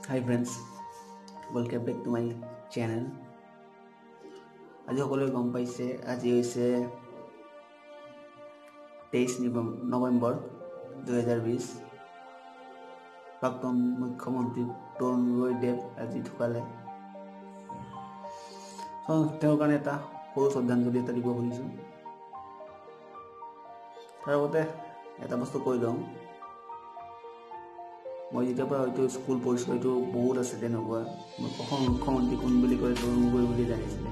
Hi friends, welcome back to my channel. আজি সকলোৱে গম পাইছে আজি হৈছে 23 নৱেম্বৰ 2020 প্ৰাক্তন মুখ্যমন্ত্ৰী তৰুণ দেৱ আজি ঢুকালে। তেওঁৰ কাৰণে এটা সৰু শ্ৰদ্ধাঞ্জলি এটা দিব খুজিছোঁ। তাৰ আগতে এটা বস্তু কৈ লওঁ, মই যেতিয়াৰ পৰা হয়তো স্কুল পঢ়িছিলোঁ হয়তো বহুত আছে তেনেকুৱা অসম মুখ্যমন্ত্ৰী কোন বুলি কয় তৰুণ বুলি জানিছিলে,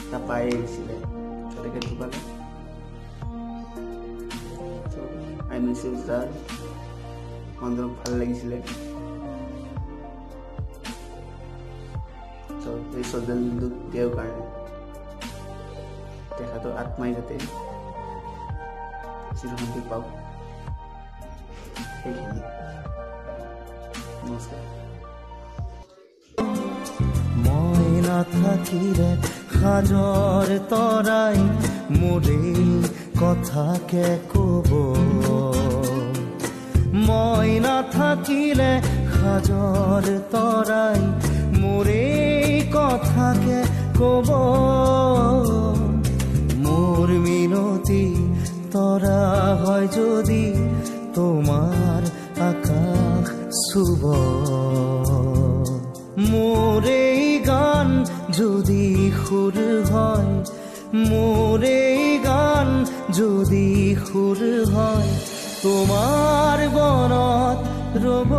এটা পাই আহিছিলে তেনেকৈ ঢুকালে। আই মিছ ইউ ছাৰ, মানুহজনক ভাল লাগিছিলে। এই শ্ৰদ্ধাঞ্জলিটো তেওঁৰ কাৰণে, তেখেতৰ আত্মাই যাতে চিৰশান্তি পাওক, সেইখিনি। নমস্কাৰ। মই নাথাকিলে সাজৰ তৰাই মোৰে কথাকে কব, মই নাথাকিলে সাজৰ তৰাই মোৰে কথাকে কব, মোৰ মিনতি তৰা হয় যদি তোমাৰ আকাশ চুব, মোৰ এই গান যদি সুৰ হয়, মোৰ এই গান যদি সুৰ হয়, তোমাৰ বনত ৰব।